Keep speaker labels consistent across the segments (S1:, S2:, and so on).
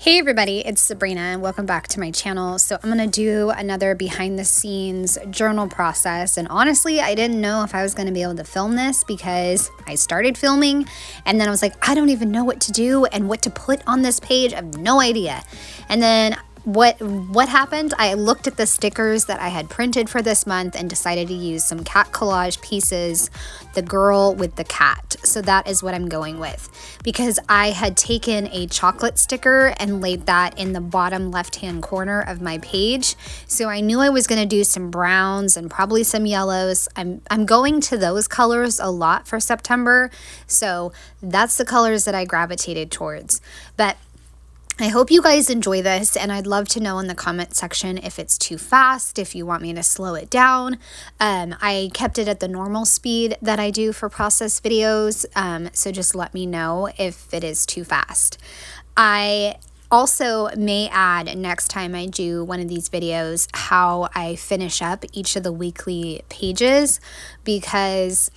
S1: Hey everybody, it's Sabrina and welcome back to my channel. So I'm going to do another behind the scenes journal process, and honestly I didn't know if I was going to be able to film this because I started filming and then I was like, I don't even know what to do and what to put on this page. I have no idea. And then what happened, I looked at the stickers that I had printed for this month and decided to use some cat collage pieces, the girl with the cat. So that is what I'm going with, because I had taken a chocolate sticker and laid that in the bottom left hand corner of my page. So I knew I was going to do some browns and probably some yellows. I'm going to those colors a lot for September, so that's the colors that I gravitated towards. But I hope you guys enjoy this, and I'd love to know in the comment section if it's too fast, if you want me to slow it down. I kept it at the normal speed that I do for process videos, so just let me know if it is too fast. I also may add next time I do one of these videos how I finish up each of the weekly pages, because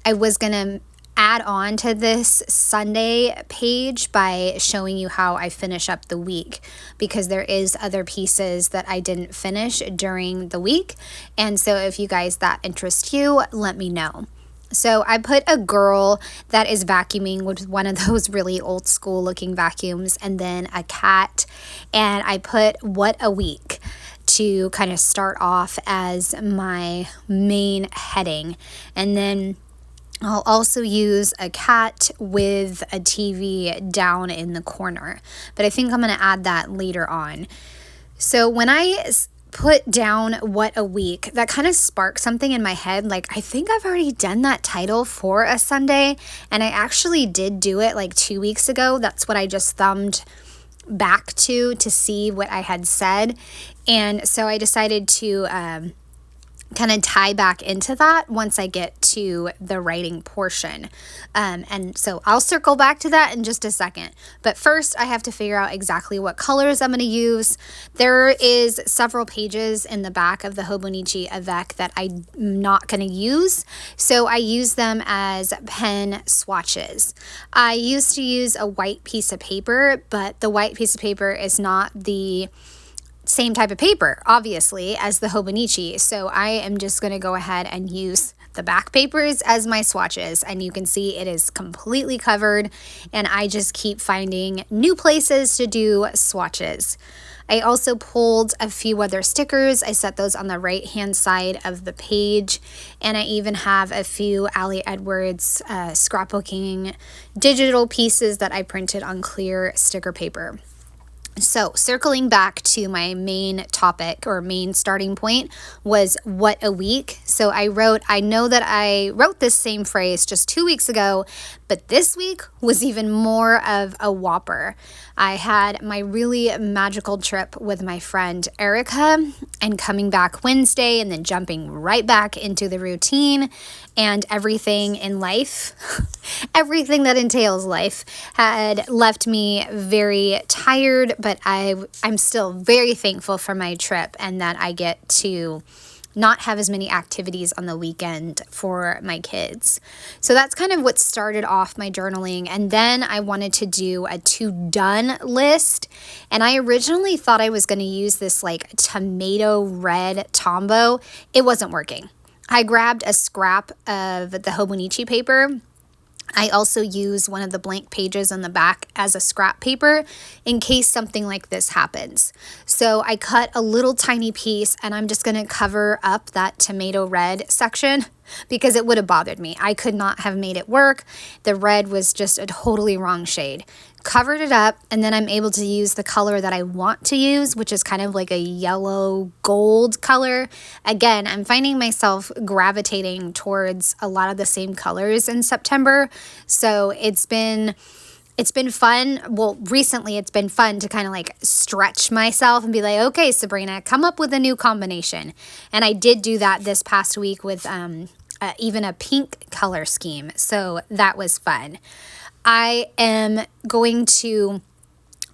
S1: I was going to add on to this Sunday page by showing you how I finish up the week, because there is other pieces that I didn't finish during the week. And so if you guys that interest you, let me know. So I put a girl that is vacuuming with one of those really old school looking vacuums, and then a cat, and I put what a week to kind of start off as my main heading. And then I'll also use a cat with a TV down in the corner, but I think I'm going to add that later on. So when I put down what a week, that kind of sparked something in my head. Like, I think I've already done that title for a Sunday, and I actually did do it like 2 weeks ago. That's what I just thumbed back to see what I had said. And so I decided to kind of tie back into that once I get to the writing portion. And so I'll circle back to that in just a second. But first I have to figure out exactly what colors I'm going to use. There is several pages in the back of the Hobonichi Avec that I'm not going to use. So I use them as pen swatches. I used to use a white piece of paper, but the white piece of paper is not the same type of paper, obviously, as the Hobonichi. So I am just going to go ahead and use the back papers as my swatches, and you can see it is completely covered, and I just keep finding new places to do swatches. I also pulled a few other stickers. I set those on the right hand side of the page, and I even have a few Ali Edwards scrapbooking digital pieces that I printed on clear sticker paper. So circling back to my main topic, or main starting point, was what a week. So I know that I wrote this same phrase just 2 weeks ago, but this week was even more of a whopper. I had my really magical trip with my friend Erica, and coming back Wednesday and then jumping right back into the routine and everything in life, everything that entails life, had left me very tired, but I'm still very thankful for my trip and that I get to not have as many activities on the weekend for my kids. So that's kind of what started off my journaling. And then I wanted to do a to done list. And I originally thought I was going to use this like tomato red Tombow. It wasn't working. I grabbed a scrap of the Hobonichi paper. I also use one of the blank pages on the back as a scrap paper in case something like this happens. So I cut a little tiny piece, and I'm just going to cover up that tomato red section because it would have bothered me. I could not have made it work. The red was just a totally wrong shade. Covered it up, and then I'm able to use the color that I want to use, which is kind of like a yellow gold color. Again, I'm finding myself gravitating towards a lot of the same colors in September. So it's been fun. Well, recently it's been fun to kind of like stretch myself and be like, okay, Sabrina, come up with a new combination. And I did do that this past week with even a pink color scheme. So that was fun. I am going to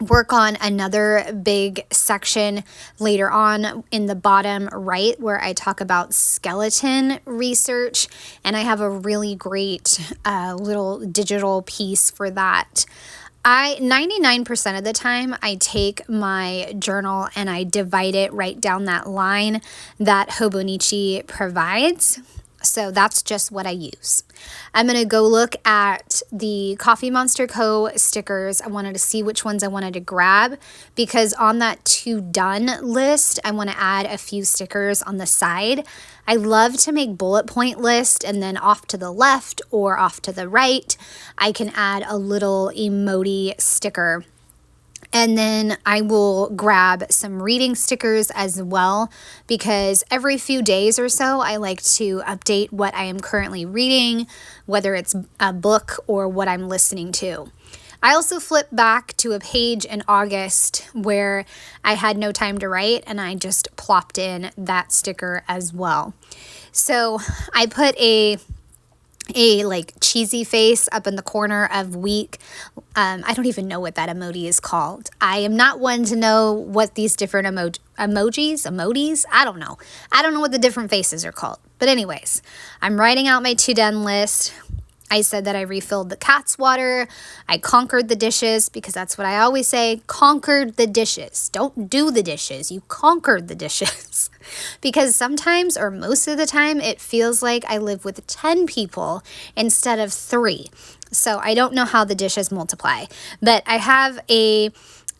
S1: work on another big section later on in the bottom right where I talk about skeleton research, and I have a really great little digital piece for that. 99% of the time, I take my journal and I divide it right down that line that Hobonichi provides. So that's just what I use. I'm going to go look at the Coffee Monster Co. stickers. I wanted to see which ones I wanted to grab because on that to done list, I want to add a few stickers on the side. I love to make bullet point list and then off to the left or off to the right, I can add a little emoji sticker. And then I will grab some reading stickers as well because every few days or so, I like to update what I am currently reading, whether it's a book or what I'm listening to. I also flipped back to a page in August where I had no time to write and I just plopped in that sticker as well. So I put a like cheesy face up in the corner of week. I don't even know what that emoji is called. I am not one to know what these different emojis, I don't know. I don't know what the different faces are called. But anyways, I'm writing out my to-done list. I said that I refilled the cat's water. I conquered the dishes because that's what I always say, conquered the dishes. Don't do the dishes, you conquered the dishes. Because sometimes, or most of the time, it feels like I live with 10 people instead of 3. So I don't know how the dishes multiply. But I have a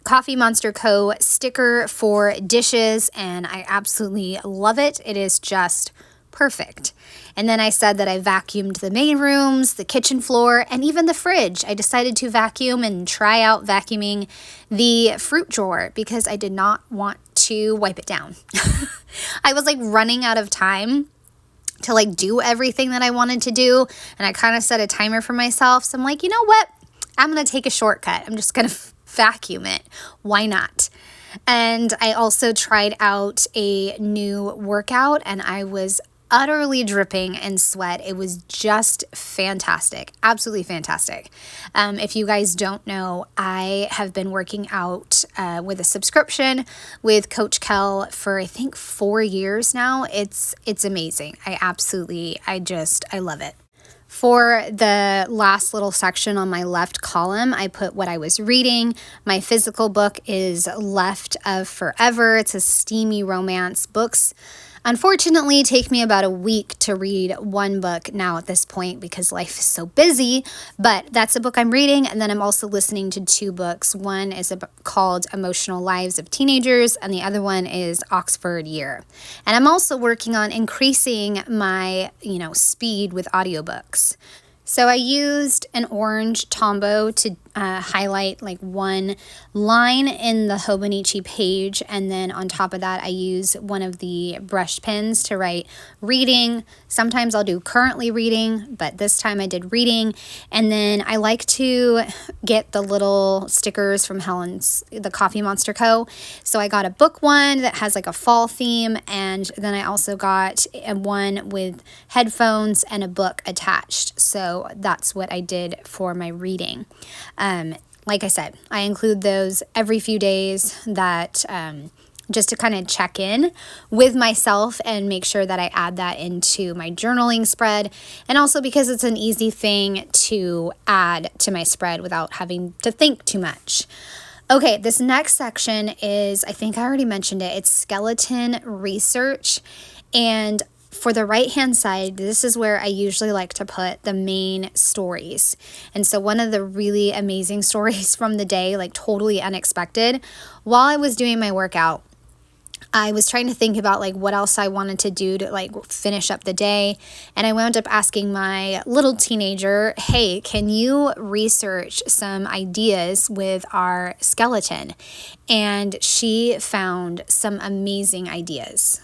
S1: Coffee Monster Co. sticker for dishes and I absolutely love it. It is just perfect. And then I said that I vacuumed the main rooms, the kitchen floor, and even the fridge. I decided to vacuum and try out vacuuming the fruit drawer because I did not want to wipe it down. I was like running out of time to like do everything that I wanted to do. And I kind of set a timer for myself. So I'm like, you know what? I'm going to take a shortcut. I'm just going to vacuum it. Why not? And I also tried out a new workout and I was utterly dripping in sweat. It was just fantastic. Absolutely fantastic. If you guys don't know, I have been working out with a subscription with Coach Kel for I think 4 years now. It's amazing. I love it. For the last little section on my left column, I put what I was reading. My physical book is Left of Forever. It's a steamy romance. Books unfortunately take me about a week to read one book now at this point because life is so busy, but that's a book I'm reading. And then I'm also listening to 2 books. One is called Emotional Lives of Teenagers and the other one is Oxford Year. And I'm also working on increasing my, speed with audiobooks. So I used an orange Tombow to highlight like one line in the Hobonichi page, and then on top of that I use one of the brush pens to write reading. Sometimes I'll do currently reading, but this time I did reading. And then I like to get the little stickers from the Coffee Monster Co. So I got a book one that has like a fall theme, and then I also got one with headphones and a book attached. So that's what I did for my reading. Like I said, I include those every few days that just to kind of check in with myself and make sure that I add that into my journaling spread. And also because it's an easy thing to add to my spread without having to think too much. Okay, this next section is, I think I already mentioned it, it's skeleton research. And for the right-hand side, this is where I usually like to put the main stories. And so one of the really amazing stories from the day, like totally unexpected, while I was doing my workout, I was trying to think about like what else I wanted to do to like finish up the day. And I wound up asking my little teenager, hey, can you research some ideas with our skeleton? And she found some amazing ideas.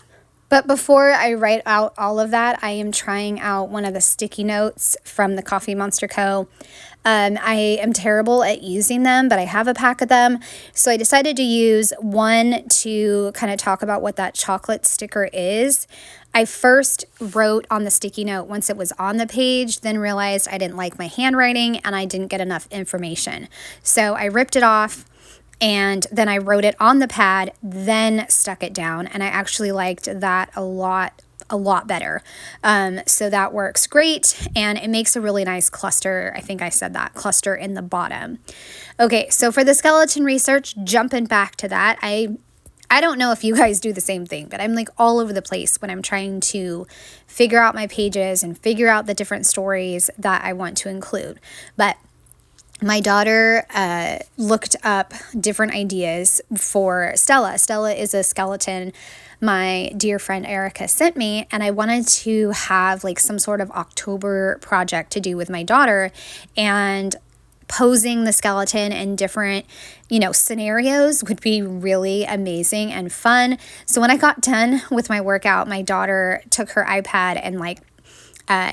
S1: But before I write out all of that, I am trying out one of the sticky notes from the Coffee Monster Co. I am terrible at using them, but I have a pack of them. So I decided to use one to kind of talk about what that chocolate sticker is. I first wrote on the sticky note once it was on the page, then realized I didn't like my handwriting and I didn't get enough information. So I ripped it off. And then I wrote it on the pad, then stuck it down. And I actually liked that a lot a lot better. So that works great, and it makes a really nice cluster. I think I said that, cluster in the bottom. Okay, so for the skeleton research, jumping back to that, I don't know if you guys do the same thing, but I'm like all over the place when I'm trying to figure out my pages and figure out the different stories that I want to include. But my daughter looked up different ideas for Stella. Stella is a skeleton my dear friend Erica sent me, and I wanted to have like some sort of October project to do with my daughter, and posing the skeleton in different, scenarios would be really amazing and fun. So when I got done with my workout, my daughter took her iPad and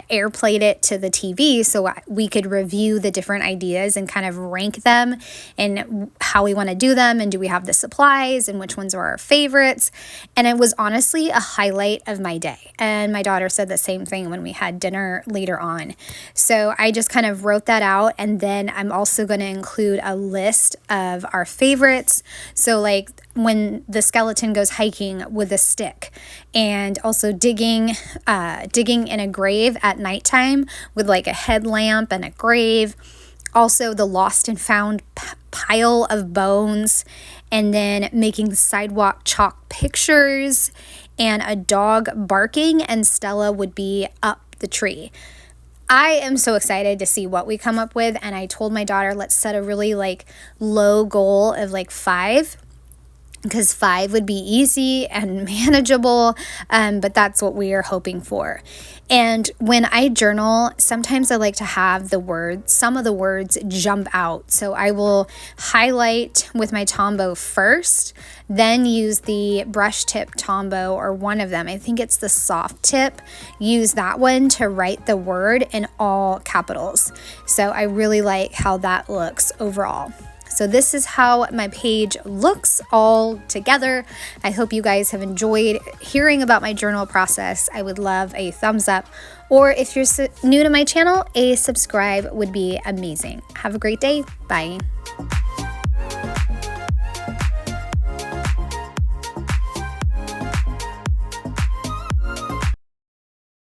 S1: airplayed it to the TV so we could review the different ideas and kind of rank them and how we want to do them, and do we have the supplies and which ones are our favorites. And it was honestly a highlight of my day. And my daughter said the same thing when we had dinner later on. So I just kind of wrote that out, and then I'm also going to include a list of our favorites. So like when the skeleton goes hiking with a stick, and also digging in a grave at nighttime with like a headlamp and a grave. Also the lost and found pile of bones, and then making sidewalk chalk pictures, and a dog barking, and Stella would be up the tree. I am so excited to see what we come up with, and I told my daughter, let's set a really low goal of 5, because 5 would be easy and manageable, but that's what we are hoping for. And when I journal, sometimes I like to have some of the words jump out. So I will highlight with my Tombow first, then use the brush tip Tombow, or one of them, I think it's the soft tip, use that one to write the word in all capitals. So I really like how that looks overall. So this is how my page looks all together. I hope you guys have enjoyed hearing about my journal process. I would love a thumbs up, or if you're new to my channel, a subscribe would be amazing. Have a great day. Bye.